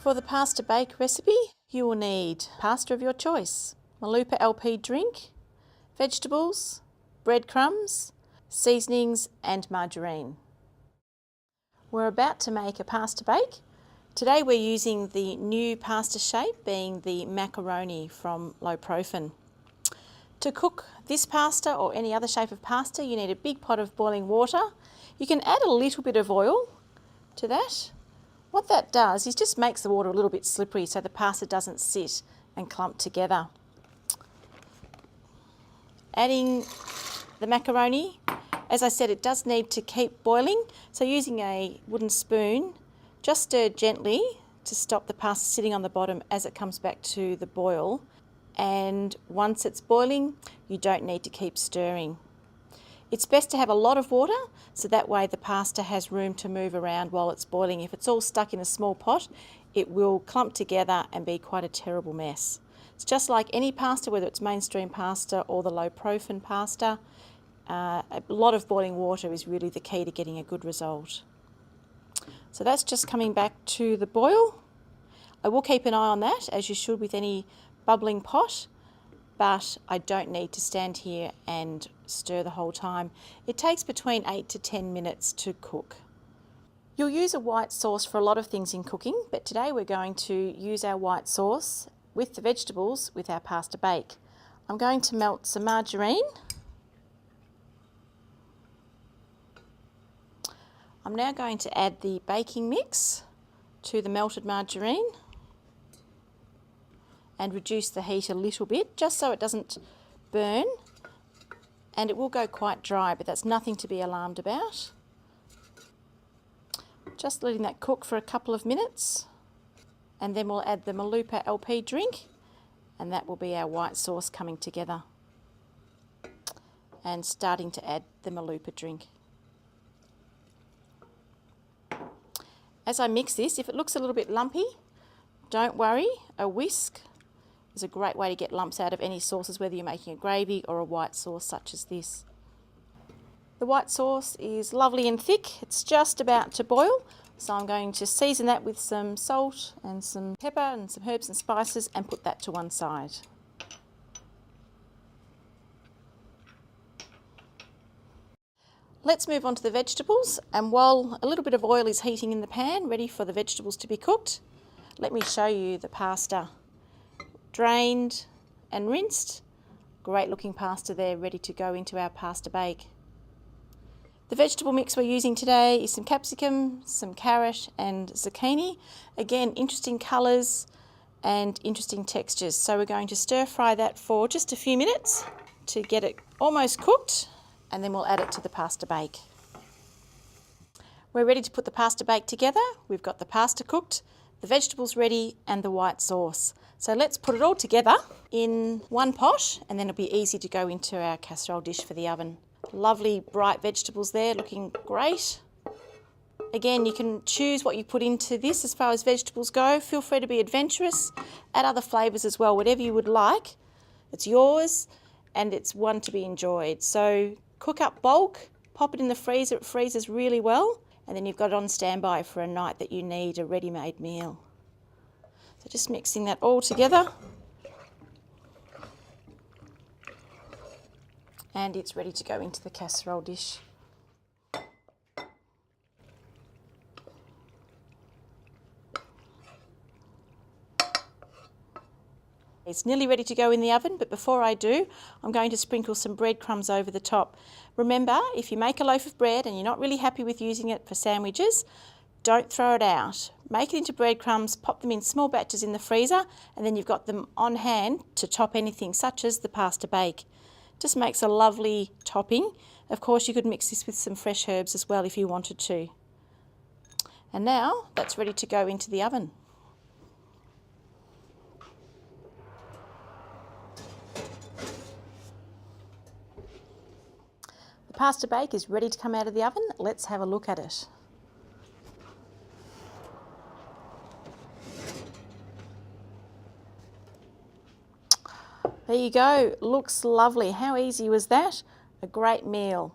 For the pasta bake recipe, you will need pasta of your choice, Malupa LP drink, vegetables, breadcrumbs, seasonings and margarine. We're about to make a pasta bake. Today we're using the new pasta shape, being the macaroni from Low Profile. To cook this pasta or any other shape of pasta, you need a big pot of boiling water. You can add a little bit of oil to that. What that does is just makes the water a little bit slippery so the pasta doesn't sit and clump together. Adding the macaroni, as I said, it does need to keep boiling, so using a wooden spoon, just stir gently to stop the pasta sitting on the bottom as it comes back to the boil. And once it's boiling, you don't need to keep stirring. It's best to have a lot of water, so that way the pasta has room to move around while it's boiling. If it's all stuck in a small pot, it will clump together and be quite a terrible mess. It's just like any pasta, whether it's mainstream pasta or the low profile pasta. A lot of boiling water is really the key to getting a good result. So that's just coming back to the boil. I will keep an eye on that, as you should with any bubbling pot, but I don't need to stand here and stir the whole time. It takes between 8 to 10 minutes to cook. You'll use a white sauce for a lot of things in cooking, but today we're going to use our white sauce with the vegetables with our pasta bake. I'm going to melt some margarine. I'm now going to add the baking mix to the melted margarine and reduce the heat a little bit, just so it doesn't burn, and it will go quite dry, but that's nothing to be alarmed about. Just letting that cook for a couple of minutes, and then we'll add the Malupa LP drink, and that will be our white sauce coming together. And starting to add the Malupa drink. As I mix this, if it looks a little bit lumpy, don't worry, a whisk is a great way to get lumps out of any sauces, whether you're making a gravy or a white sauce such as this. The white sauce is lovely and thick. It's just about to boil, so I'm going to season that with some salt and some pepper and some herbs and spices and put that to one side. Let's move on to the vegetables, and while a little bit of oil is heating in the pan, ready for the vegetables to be cooked, let me show you the pasta. Drained and rinsed. Great looking pasta there, ready to go into our pasta bake. The vegetable mix we're using today is some capsicum, some carrot and zucchini. Again, interesting colours and interesting textures. So we're going to stir fry that for just a few minutes to get it almost cooked, and then we'll add it to the pasta bake. We're ready to put the pasta bake together. We've got the pasta cooked, the vegetables ready and the white sauce. So let's put it all together in one pot, and then it'll be easy to go into our casserole dish for the oven. Lovely bright vegetables there, looking great. Again, you can choose what you put into this as far as vegetables go. Feel free to be adventurous, add other flavours as well, whatever you would like. It's yours and it's one to be enjoyed. So cook up bulk, pop it in the freezer, it freezes really well, and then you've got it on standby for a night that you need a ready-made meal. So just mixing that all together, and it's ready to go into the casserole dish. It's nearly ready to go in the oven, but before I do, I'm going to sprinkle some breadcrumbs over the top. Remember, if you make a loaf of bread and you're not really happy with using it for sandwiches, don't throw it out. Make it into breadcrumbs, pop them in small batches in the freezer, and then you've got them on hand to top anything, such as the pasta bake. Just makes a lovely topping. Of course, you could mix this with some fresh herbs as well if you wanted to. And now that's ready to go into the oven. The pasta bake is ready to come out of the oven. Let's have a look at it. There you go, looks lovely. How easy was that? A great meal.